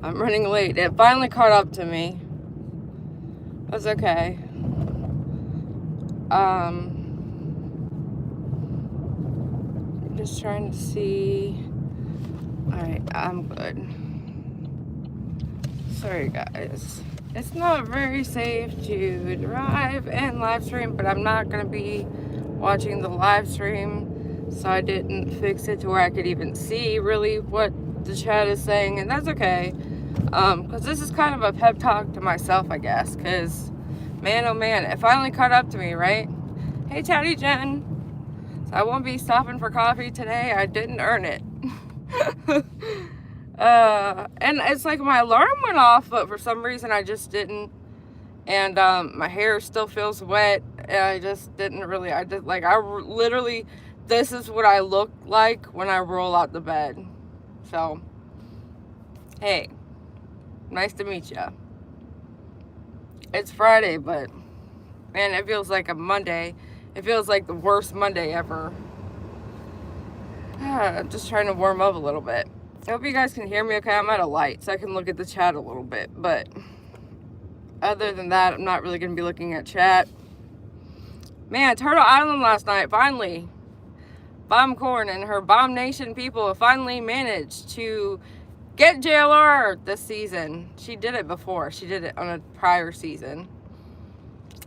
I'm running late. It finally caught up to me. That's okay. Just trying to see. Alright, I'm good. Sorry, guys. It's not very safe to drive and live stream, but I'm not going to be watching the live stream, so I didn't fix it to where I could even see really what the chat is saying, and that's okay. Because this is kind of a pep talk to myself, I guess, because, man, oh man, it finally caught up to me, right? Hey, Chatty Jen. So I won't be stopping for coffee today. I didn't earn it. And it's like my alarm went off, but for some reason I just didn't. And my hair still feels wet. And I just didn't really. I did like literally. This is what I look like when I roll out the bed. So, hey, nice to meet you. It's Friday, but man, it feels like a Monday. It feels like the worst Monday ever. I'm just trying to warm up a little bit. I hope you guys can hear me okay. I'm at a light, so I can look at the chat a little bit. But other than that, I'm not really going to be looking at chat. Man, Turtle Island last night, finally. Bomb Corn and her Bomb Nation people have finally managed to get JLR this season. She did it before. She did it on a prior season.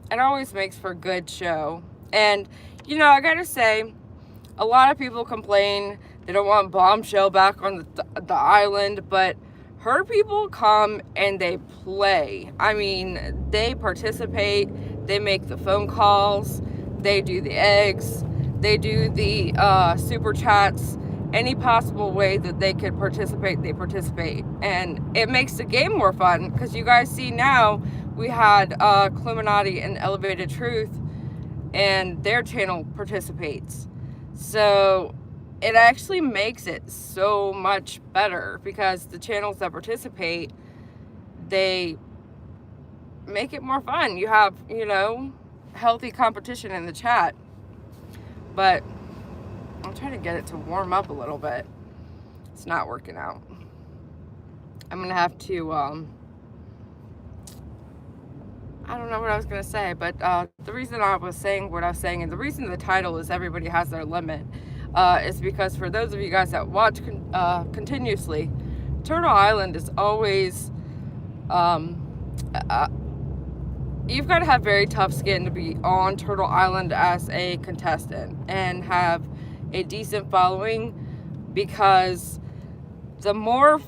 It always makes for a good show. And, you know, I gotta say, a lot of people complain they don't want Bombshell back on the island, but her people come and they play. I mean, they participate, they make the phone calls, they do the eggs, they do the super chats, any possible way that they could participate, they participate. And it makes the game more fun, because you guys see now, we had Cluminati and Elevated Truth, and their channel participates. So it actually makes it so much better, because the channels that participate, they make it more fun. You have, you know, healthy competition in the chat. But I'm trying to get it to warm up a little bit. It's not working out. I'm gonna have to I don't know what I was gonna say, but the reason I was saying what I was saying, and the reason the title is Everybody Has Their Limit, is because for those of you guys that watch continuously, Turtle Island is always, you've got to have very tough skin to be on Turtle Island as a contestant and have a decent following, because the more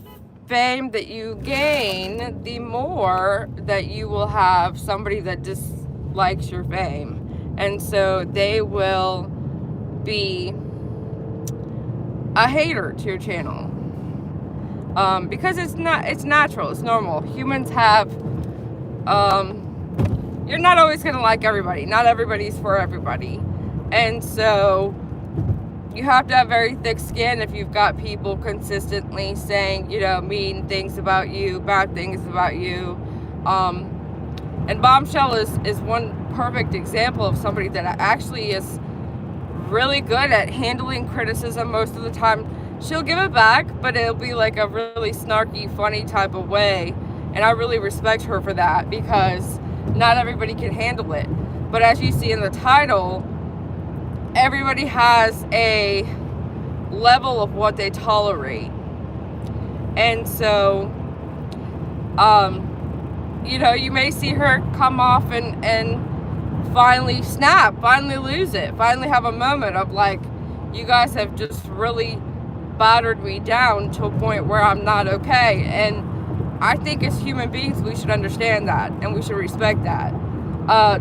fame that you gain, the more that you will have somebody that dislikes your fame, and so they will be a hater to your channel, because it's natural, it's normal. Humans have, you're not always gonna like everybody. Not everybody's for everybody, and so you have to have very thick skin if you've got people consistently saying, you know, mean things about you, bad things about you. And Bombshell is one perfect example of somebody that actually is really good at handling criticism most of the time. She'll give it back, but it'll be like a really snarky, funny type of way. And I really respect her for that, because not everybody can handle it. But as you see in the title, everybody has a level of what they tolerate. And so, you know, you may see her come off and finally snap, finally lose it, finally have a moment of like, you guys have just really battered me down to a point where I'm not okay. And I think as human beings, we should understand that, and we should respect that.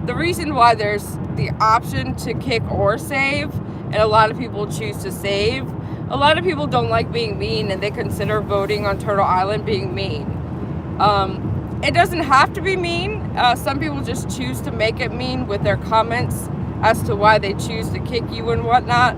The reason why there's the option to kick or save, and a lot of people choose to save, a lot of people don't like being mean, and they consider voting on Turtle Island being mean. It doesn't have to be mean. Some people just choose to make it mean with their comments as to why they choose to kick you and whatnot.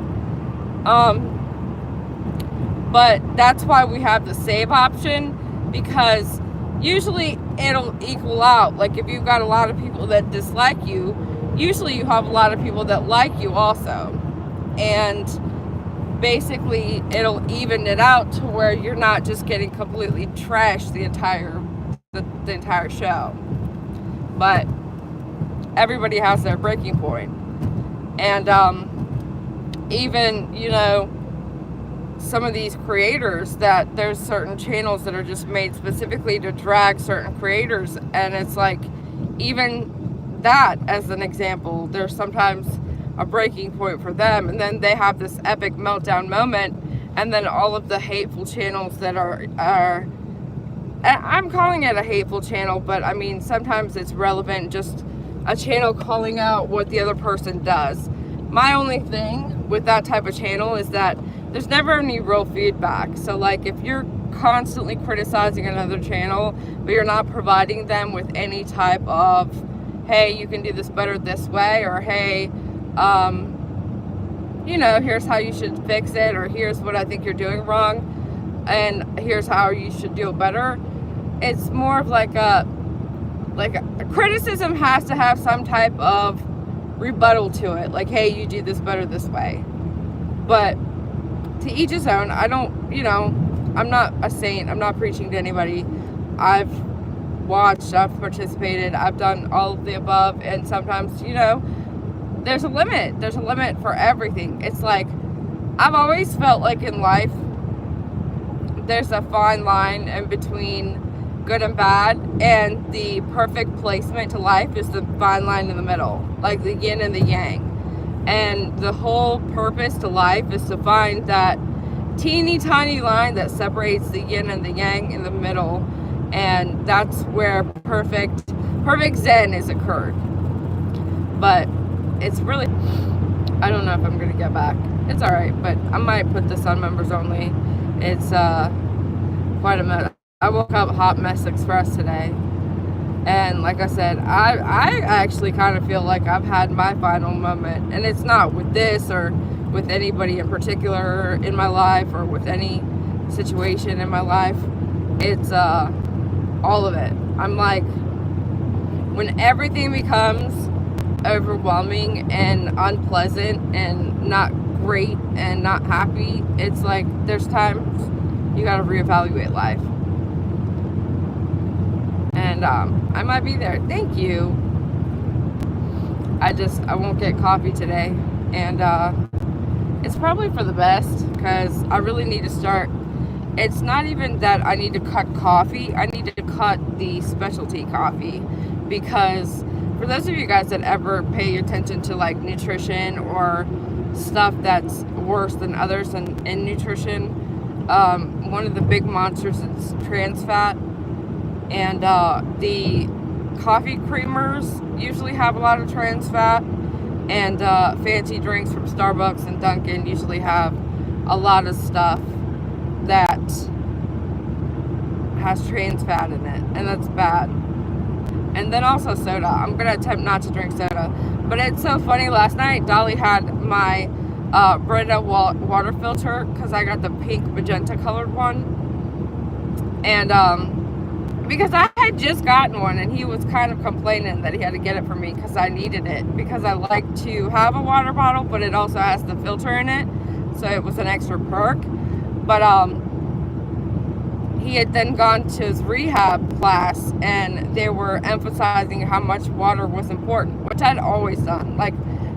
But that's why we have the save option, because usually it'll equal out. Like if you've got a lot of people that dislike you, usually you have a lot of people that like you also. And basically it'll even it out to where you're not just getting completely trashed the entire show. But everybody has their breaking point. And even, you know, some of these creators, that there's certain channels that are just made specifically to drag certain creators, and it's like, even that as an example, there's sometimes a breaking point for them, and then they have this epic meltdown moment, and then all of the hateful channels that are I'm calling it a hateful channel, but I mean, sometimes it's relevant, just a channel calling out what the other person does. My only thing with that type of channel is that there's never any real feedback. So like, if you're constantly criticizing another channel, but you're not providing them with any type of, hey, you can do this better this way, or hey, you know, here's how you should fix it, or here's what I think you're doing wrong, and here's how you should do it better. It's more of like a criticism has to have some type of rebuttal to it, like, hey, you do this better this way. But to each his own. I don't, you know, I'm not a saint, I'm not preaching to anybody. I've watched, I've participated, I've done all of the above, and sometimes, you know, there's a limit for everything. It's like, I've always felt like in life there's a fine line in between good and bad, and the perfect placement to life is the fine line in the middle, like the yin and the yang. And the whole purpose to life is to find that teeny tiny line that separates the yin and the yang in the middle, and that's where perfect zen is occurred. But it's really, I don't know if I'm gonna get back. It's alright, but I might put this on members only. It's quite a mess. I woke up hot mess express today, and like I said, I actually kind of feel like I've had my final moment, and it's not with this or with anybody in particular in my life or with any situation in my life. It's all of it. I'm like, when everything becomes overwhelming and unpleasant and not great and not happy, it's like there's times you gotta reevaluate life. And I might be there. Thank you. I won't get coffee today, and it's probably for the best, because I really need to start. It's not even that I need to cut coffee, I need to cut the specialty coffee, because for those of you guys that ever pay attention to like nutrition or stuff that's worse than others in nutrition, one of the big monsters is trans fat. And the coffee creamers usually have a lot of trans fat, and fancy drinks from Starbucks and Dunkin' usually have a lot of stuff that has trans fat in it, and that's bad. And then also soda. I'm gonna attempt not to drink soda, but it's so funny. Last night Dolly had my Brita water filter, because I got the pink magenta colored one, and because I had just gotten one, and he was kind of complaining that he had to get it for me because I needed it, because I like to have a water bottle, but it also has the filter in it, so it was an extra perk. But he had then gone to his rehab class, and they were emphasizing how much water was important, which I'd always done. Like,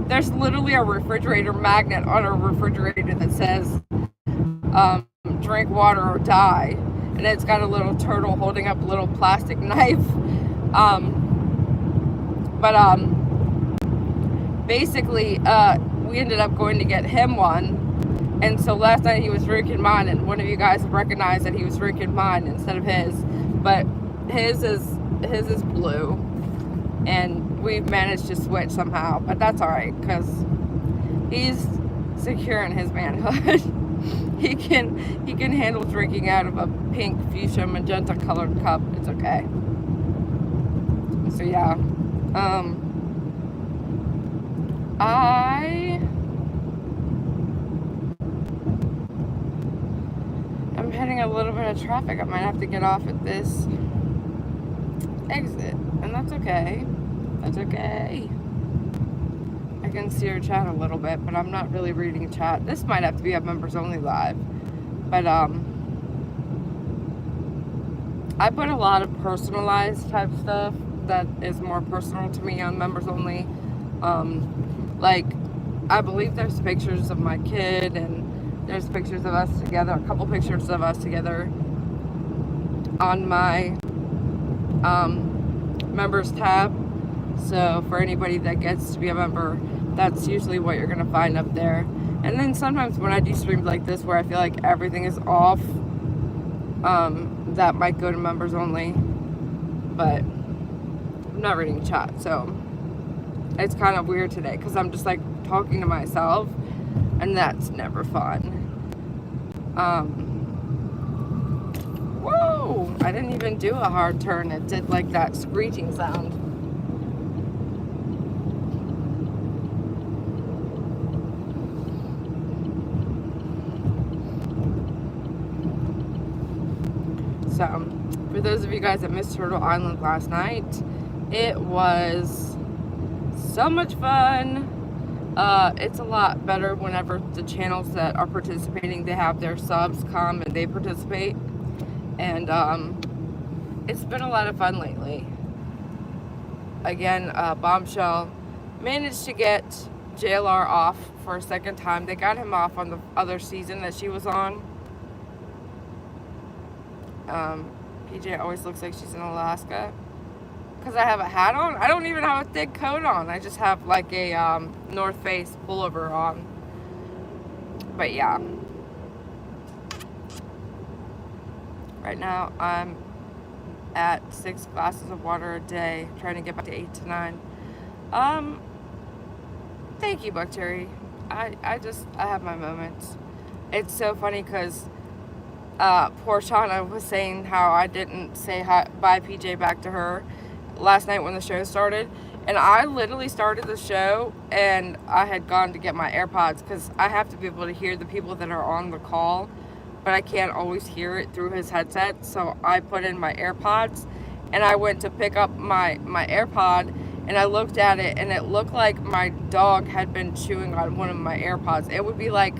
there's literally a refrigerator magnet on a refrigerator that says drink water or die, and it's got a little turtle holding up a little plastic knife. Basically, we ended up going to get him one. And so last night he was drinking mine, and one of you guys recognized that he was drinking mine instead of his. But his is blue, and we've managed to switch somehow. But that's all right, because he's secure in his manhood. He can handle drinking out of a pink fuchsia magenta colored cup. It's okay. So yeah, I'm hitting a little bit of traffic. I might have to get off at this exit, and that's okay. That's okay. I I can see your chat a little bit, but I'm not really reading chat. This might have to be a members only live. But I put a lot of personalized type stuff that is more personal to me on members only. Like, I believe there's pictures of my kid, and there's pictures of us together, a couple pictures of us together on my members tab. So for anybody that gets to be a member, that's usually what you're going to find up there. And then sometimes when I do streams like this where I feel like everything is off, that might go to members only. But I'm not reading chat, so it's kind of weird today because I'm just like talking to myself, and that's never fun. Whoa! I didn't even do a hard turn. It did like that screeching sound. So, for those of you guys that missed Turtle Island last night, it was so much fun. It's a lot better whenever the channels that are participating, they have their subs come and they participate. And it's been a lot of fun lately. Again, Bombshell managed to get JLR off for a second time. They got him off on the other season that she was on. PJ always looks like she's in Alaska. Because I have a hat on. I don't even have a thick coat on. I just have like a North Face pullover on. But yeah. Right now I'm at 6 glasses of water a day. Trying to get back to 8 to 9. Thank you, Buck Cherry. I have my moments. It's so funny because poor Shauna was saying how I didn't say hi, bye PJ back to her last night when the show started, and I literally started the show and I had gone to get my AirPods because I have to be able to hear the people that are on the call, but I can't always hear it through his headset. So I put in my AirPods and I went to pick up my AirPod, and I looked at it and it looked like my dog had been chewing on one of my AirPods. It would be like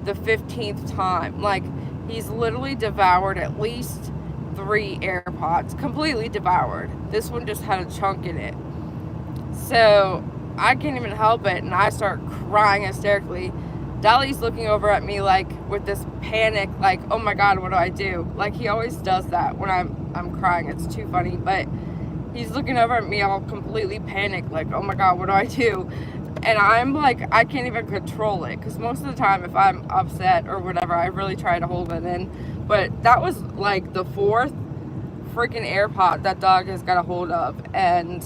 the 15th time. Like, he's literally devoured at least 3 AirPods. Completely devoured. This one just had a chunk in it. So I can't even help it, and I start crying hysterically. Dolly's looking over at me like with this panic, like, oh my god, what do I do? Like, he always does that when I'm crying. It's too funny. But he's looking over at me all completely panicked, like, oh my god, what do I do? And I'm like, I can't even control it, because most of the time if I'm upset or whatever, I really try to hold it in. But that was like the 4th freaking AirPod that dog has got a hold of, and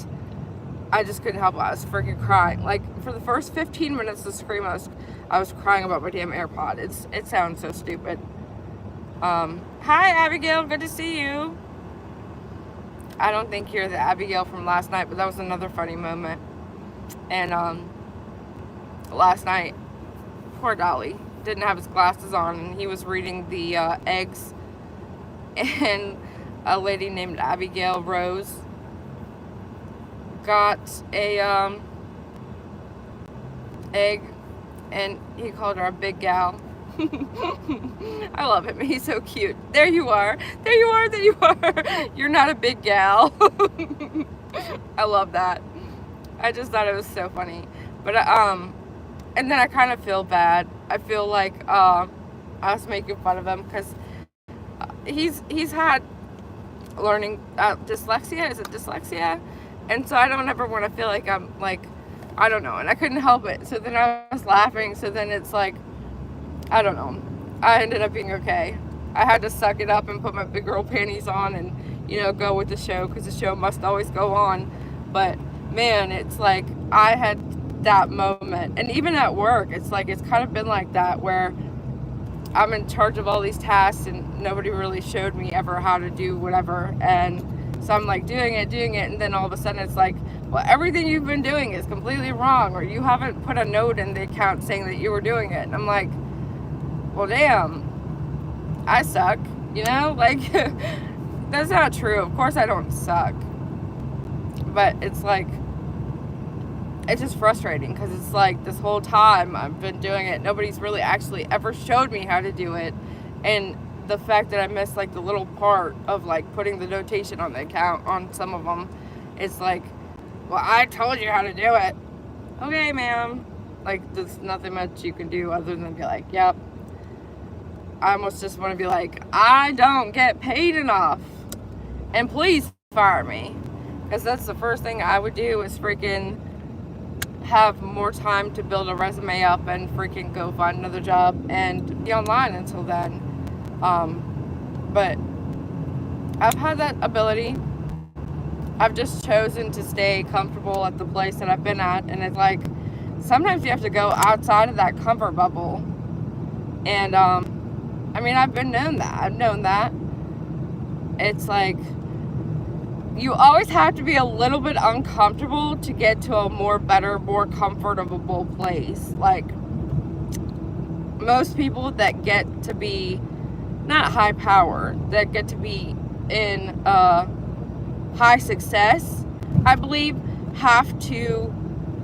I just couldn't help it. I was freaking crying. Like, for the first 15 minutes of Scream, I was crying about my damn AirPod. It sounds so stupid. Hi Abigail, good to see you. I don't think you're the Abigail from last night, but that was another funny moment. And last night, poor Dolly didn't have his glasses on, and he was reading the eggs, and a lady named Abigail Rose got a egg, and he called her a big gal. I love him. He's so cute. There you are. There you are. There you are. You're not a big gal. I love that. I just thought it was so funny. But and then I kind of feel bad. I feel like I was making fun of him because he's had learning dyslexia. Is it dyslexia? And so I don't ever want to feel like I'm like, I don't know. And I couldn't help it. So then I was laughing. So then it's like, I don't know. I ended up being okay. I had to suck it up and put my big girl panties on and, you know, go with the show, because the show must always go on. But man, it's like I had that moment. And even at work, it's like it's kind of been like that, where I'm in charge of all these tasks and nobody really showed me ever how to do whatever. And so I'm like doing it, and then all of a sudden it's like, well, everything you've been doing is completely wrong, or you haven't put a note in the account saying that you were doing it. And I'm like, well, damn, I suck, you know? Like, that's not true. Of course I don't suck. But it's like, it's just frustrating because it's like this whole time I've been doing it, nobody's really actually ever showed me how to do it. And the fact that I missed like the little part of like putting the notation on the account on some of them, it's like, well, I told you how to do it. Okay, ma'am. Like, there's nothing much you can do other than be like, yep. I almost just want to be like, I don't get paid enough, and please fire me. Because that's the first thing I would do is freaking have more time to build a resume up and freaking go find another job and be online until then. But I've had that ability. I've just chosen to stay comfortable at the place that I've been at, and it's like sometimes you have to go outside of that comfort bubble. And I mean, I've known that. It's like you always have to be a little bit uncomfortable to get to a more comfortable place. Like, most people that get to be not high power, that get to be in high success, I believe, have to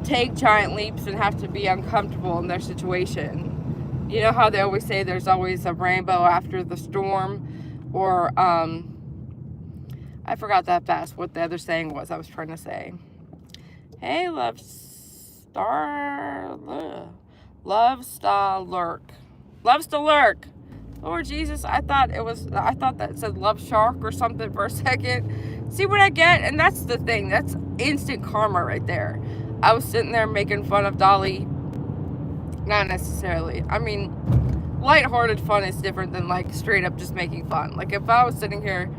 take giant leaps and have to be uncomfortable in their situation. You know how they always say there's always a rainbow after the storm? Or I forgot that fast what the other saying was I was trying to say. Hey, love star lurk. Loves to lurk. Lord Jesus, I thought that it said love shark or something for a second. See what I get? And that's the thing. That's instant karma right there. I was sitting there making fun of Dolly. Not necessarily. I mean, lighthearted fun is different than like straight up just making fun. Like, if I was sitting here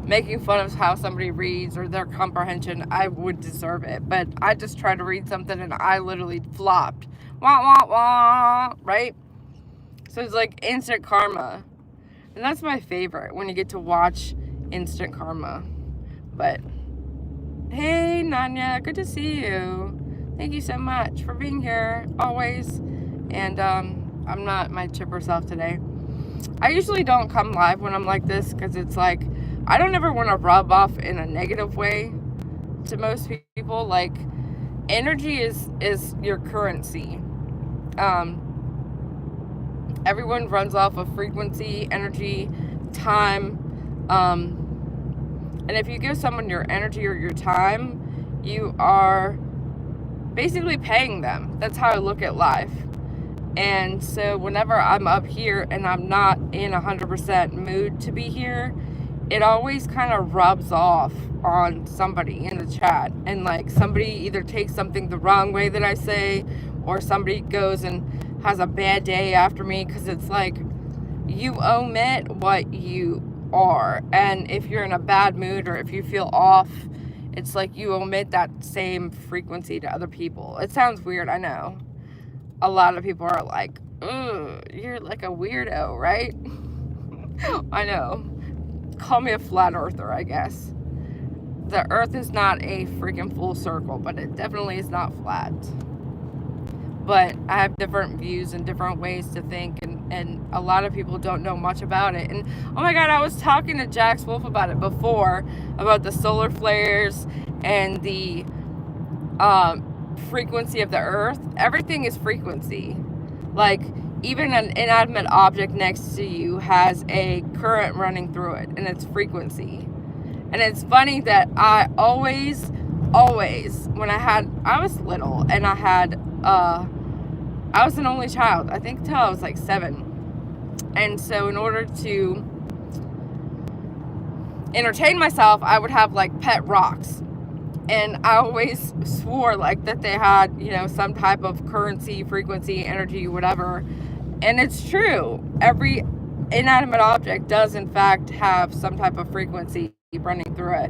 making fun of how somebody reads or their comprehension, I would deserve it. But I just tried to read something and I literally flopped. Wah, wah, wah, right? So it's like instant karma. And that's my favorite, when you get to watch instant karma. But, hey, Nanya, good to see you. Thank you so much for being here, always. And I'm not my chipper self today. I usually don't come live when I'm like this, because it's like, I don't ever want to rub off in a negative way to most people. Like, energy is your currency. Everyone runs off of frequency, energy, time. And if you give someone your energy or your time, you are basically paying them. That's how I look at life. And so whenever I'm up here and I'm not in 100% mood to be here, it always kind of rubs off on somebody in the chat. And like, somebody either takes something the wrong way that I say, or somebody goes and has a bad day after me, because it's like, you omit what you are. And if you're in a bad mood or if you feel off, it's like you omit that same frequency to other people. It sounds weird, I know. A lot of people are like, ugh, you're like a weirdo, right? I know. Call me a flat earther, I guess. The earth is not a freaking full circle, but it definitely is not flat. But I have different views and different ways to think, and a lot of people don't know much about it. And oh my God, I was talking to Jax Wolf about it before, about the solar flares and the frequency of the earth. Everything is frequency. Like, even an inanimate object next to you has a current running through it, and it's frequency. And it's funny that I always, when I was little, and I was an only child, I think, till I was like 7. And so in order to entertain myself, I would have like pet rocks. And I always swore like that they had, you know, some type of currency, frequency, energy, whatever. And it's true. Every inanimate object does in fact have some type of frequency running through it.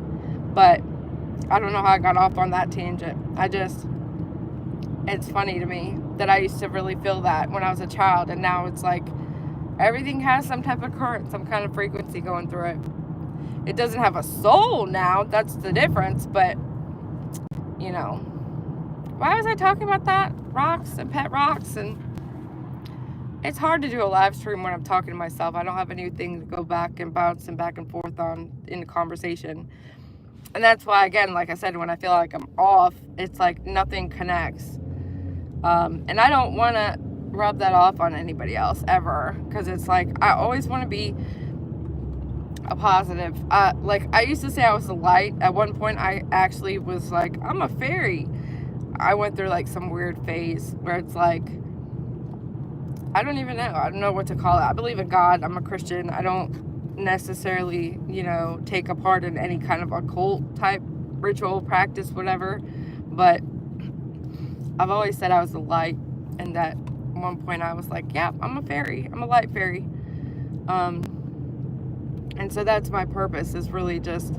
But I don't know how I got off on that tangent. It's funny to me that I used to really feel that when I was a child, and now it's like everything has some type of current, some kind of frequency going through it. It doesn't have a soul now, that's the difference, but you know. Why was I talking about that? Rocks and pet rocks, and it's hard to do a live stream when I'm talking to myself. I don't have anything to go back and bounce and back and forth on in the conversation. And that's why, again, like I said, when I feel like I'm off, it's like nothing connects. And I don't want to rub that off on anybody else ever, because it's like I always want to be a positive. Like I used to say I was a light. At one point, I actually was like, I'm a fairy. I went through like some weird phase where it's like, I don't even know. I don't know what to call it. I believe in God. I'm a Christian. I don't necessarily, take a part in any kind of occult type ritual practice, whatever. But I've always said I was a light, and that at one point I was like, yeah, I'm a fairy. I'm a light fairy. And so that's my purpose, is really just,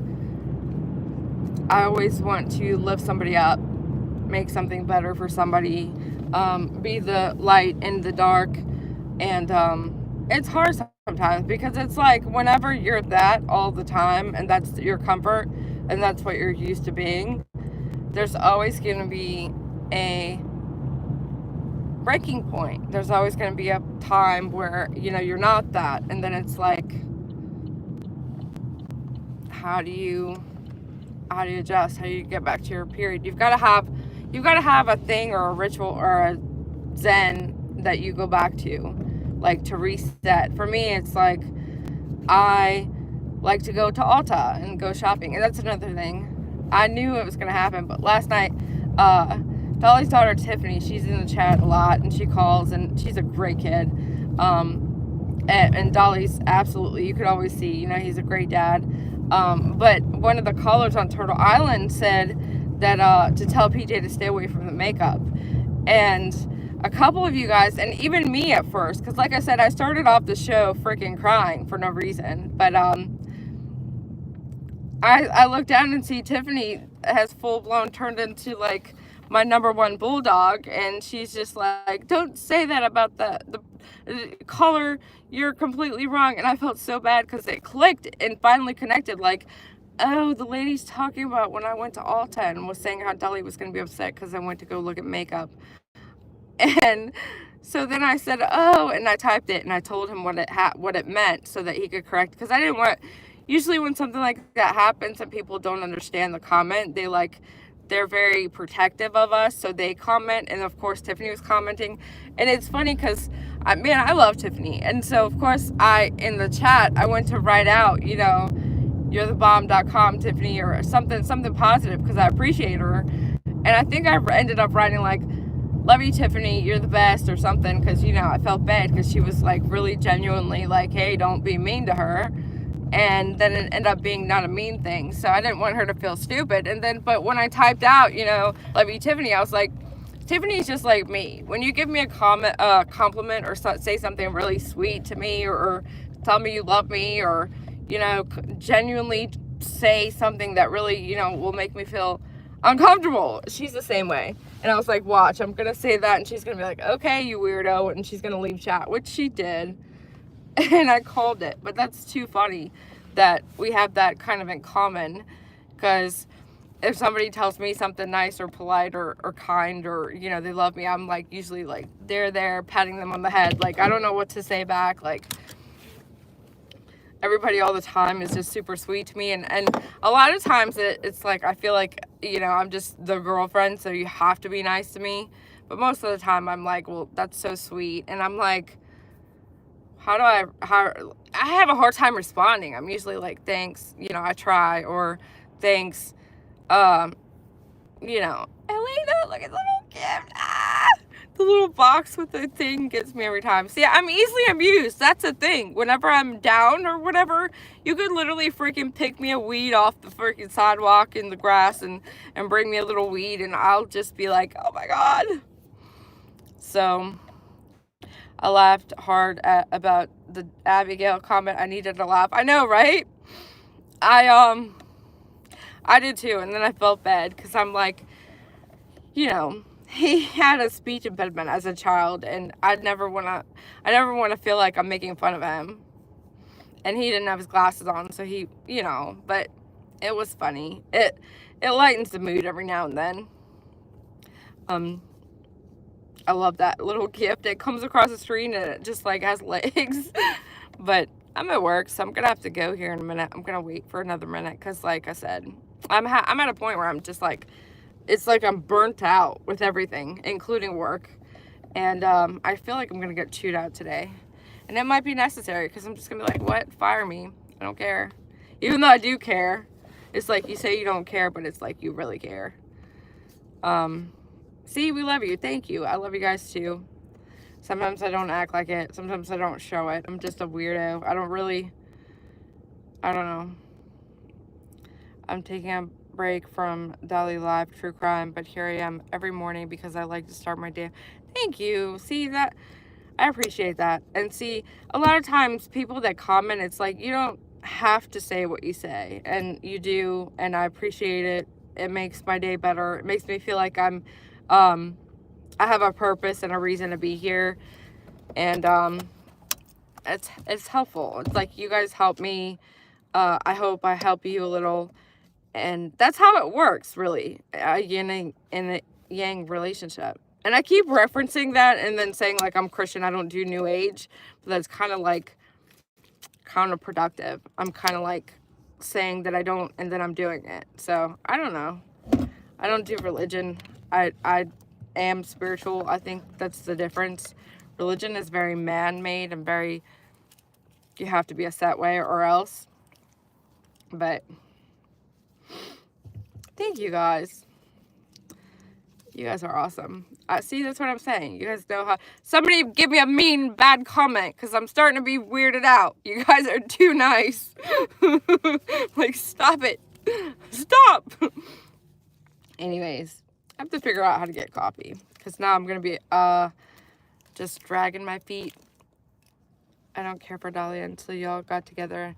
I always want to lift somebody up, make something better for somebody, be the light in the dark. And it's hard sometimes, because it's like whenever you're that all the time and that's your comfort and that's what you're used to being, there's always going to be a breaking point. There's always going to be a time where, you're not that. And then it's like, how do you adjust? How do you get back to your period? You've got to have a thing or a ritual or a zen that you go back to, like to reset. For me, it's like I like to go to Ulta and go shopping, and that's another thing. I knew it was gonna happen, but last night, Dolly's daughter Tiffany, she's in the chat a lot, and she calls, and she's a great kid. And Dolly's absolutely, you could always see, he's a great dad. But one of the callers on Turtle Island said that to tell PJ to stay away from the makeup. And a couple of you guys, and even me at first, because like I said, I started off the show freaking crying for no reason. But I look down and see Tiffany has full-blown turned into like my number one bulldog, and she's just like, don't say that about the color, you're completely wrong. And I felt so bad, because it clicked and finally connected, like, oh, the lady's talking about when I went to Ulta and was saying how Dolly was going to be upset because I went to go look at makeup. And so then I said, oh, and I typed it and I told him what it meant so that he could correct, because I didn't want, usually when something like that happens and people don't understand the comment, they're very protective of us, so they comment. And of course Tiffany was commenting, and it's funny because I love Tiffany, and so of course in the chat I went to write out, you're the bomb.com Tiffany, or something positive, because I appreciate her. And I think I ended up writing like, love you Tiffany, you're the best, or something, because I felt bad because she was like really genuinely like, hey, don't be mean to her. And then it ended up being not a mean thing, so I didn't want her to feel stupid. And then, but when I typed out, love you Tiffany, I was like, Tiffany's just like me. When you give me a compliment, or say something really sweet to me, or tell me you love me, or genuinely say something that really will make me feel uncomfortable, she's the same way. And I was like, watch, I'm gonna say that, and she's gonna be like, okay, you weirdo, and she's gonna leave chat, which she did. And I called it. But that's too funny that we have that kind of in common, because if somebody tells me something nice or polite or kind, or they love me, I'm like usually like they're there patting them on the head, like I don't know what to say back. Like everybody all the time is just super sweet to me, and a lot of times it's like I feel like I'm just the girlfriend, so you have to be nice to me. But most of the time I'm like, well, that's so sweet, and I'm like, how I have a hard time responding. I'm usually like, thanks, I try, or thanks, Elena, look at the little gift. The little box with the thing gets me every time. See, I'm easily amused. That's the thing. Whenever I'm down or whatever, you could literally freaking pick me a weed off the freaking sidewalk in the grass and bring me a little weed, and I'll just be like, oh my God. So I laughed hard about the Abigail comment. I needed to laugh. I know, right? I did too, and then I felt bad because I'm like, he had a speech impediment as a child, and I never want to feel like I'm making fun of him. And he didn't have his glasses on, so he, but it was funny. It lightens the mood every now and then. I love that little gift. It comes across the screen and it just like has legs. But I'm at work, so I'm gonna have to go here in a minute. I'm gonna wait for another minute because, like I said, I'm at a point where I'm just like, it's like I'm burnt out with everything, including work. And I feel like I'm going to get chewed out today. And it might be necessary because I'm just going to be like, what? Fire me. I don't care. Even though I do care. It's like you say you don't care, but it's like you really care. See, we love you. Thank you. I love you guys too. Sometimes I don't act like it. Sometimes I don't show it. I'm just a weirdo. I don't know. I'm taking a break from Daily Live True Crime, but here I am every morning because I like to start my day. Thank you. See that? I appreciate that. And see, a lot of times people that comment, it's like you don't have to say what you say, and you do, and I appreciate it. It makes my day better. It makes me feel like I have a purpose and a reason to be here, and it's helpful. It's like you guys help me. I hope I help you a little. And that's how it works, really, a yin and a yang relationship. And I keep referencing that and then saying, like, I'm Christian, I don't do New Age. But that's kind of, like, counterproductive. I'm kind of, like, saying that I don't, and then I'm doing it. So, I don't know. I don't do religion. I am spiritual. I think that's the difference. Religion is very man-made and very, you have to be a set way or else. But thank you guys. You guys are awesome. See, that's what I'm saying. You guys know how. Somebody give me a mean, bad comment because I'm starting to be weirded out. You guys are too nice. Like, stop it. Stop. Anyways, I have to figure out how to get coffee because now I'm going to be just dragging my feet. I don't care for Dahlia until y'all got together.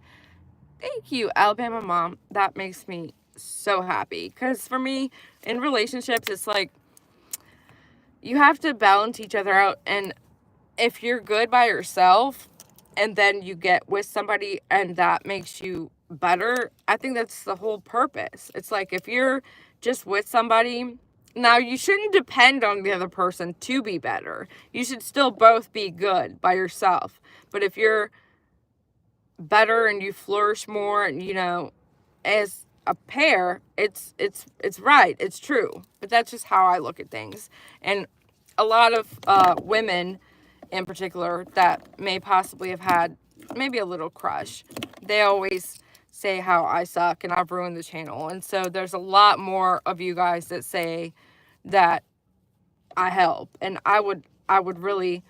Thank you, Alabama Mom. That makes me so happy because for me, in relationships, it's like, you have to balance each other out, and if you're good by yourself and then you get with somebody and that makes you better, I think that's the whole purpose. It's like if you're just with somebody, now you shouldn't depend on the other person to be better. You should still both be good by yourself. But if you're better and you flourish more, and you know, as a pair, it's right, it's true. But that's just how I look at things. And a lot of women in particular that may possibly have had maybe a little crush, they always say how I suck and I've ruined the channel. And so there's a lot more of you guys that say that I help, and I would really,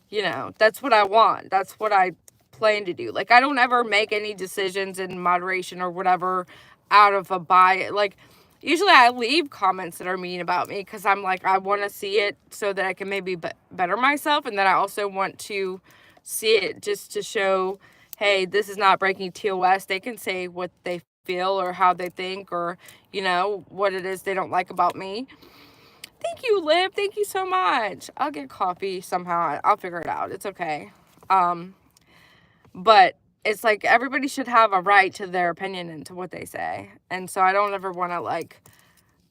you know, that's what I want. That's what I plan to do. Like, I don't ever make any decisions in moderation or whatever out of a bias. Like, usually I leave comments that are mean about me because I'm like, I want to see it so that I can maybe better myself. And then I also want to see it just to show, hey, this is not breaking TOS. They can say what they feel or how they think or, you know, what it is they don't like about me. Thank you, Liv. Thank you so much. I'll get coffee somehow. I'll figure it out. It's okay. But it's like everybody should have a right to their opinion and to what they say. And so I don't ever want to, like,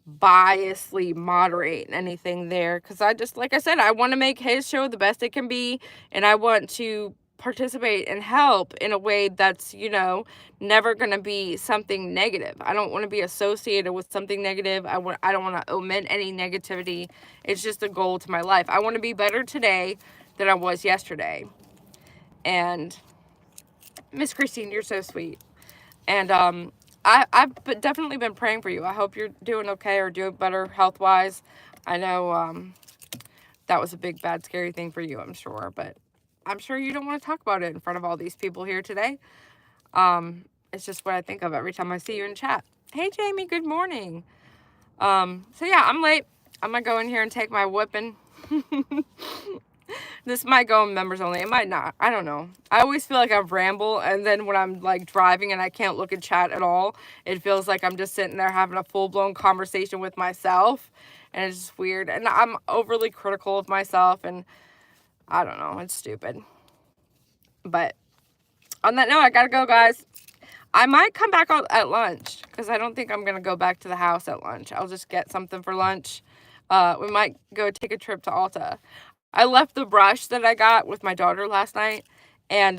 biasly moderate anything there. Because I just, like I said, I want to make his show the best it can be. And I want to participate and help in a way that's, you know, never going to be something negative. I don't want to be associated with something negative. I don't want to omit any negativity. It's just a goal to my life. I want to be better today than I was yesterday. And Miss Christine, you're so sweet. And I've definitely been praying for you. I hope you're doing okay or doing better health-wise. I know that was a big, bad, scary thing for you, I'm sure. But I'm sure you don't want to talk about it in front of all these people here today. It's just what I think of every time I see you in chat. Hey, Jamie, good morning. So, yeah, I'm late. I'm going to go in here and take my whipping. This might go in members only. It might not. I don't know. I always feel like I ramble, and then when I'm, like, driving and I can't look at chat at all, it feels like I'm just sitting there having a full-blown conversation with myself, and it's just weird. And I'm overly critical of myself, and I don't know. It's stupid. But on that note, I gotta go, guys. I might come back out at lunch because I don't think I'm going to go back to the house at lunch. I'll just get something for lunch. We might go take a trip to Alta. I left the brush that I got with my daughter last night, and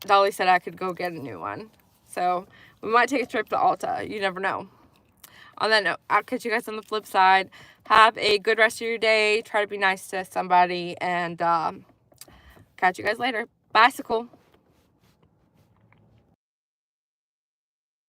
Dolly said I could go get a new one. So We might take a trip to Alta. You never know. On that note, I'll catch you guys on the flip side. Have a good rest of your day. Try to be nice to somebody. And catch you guys later. Bicycle.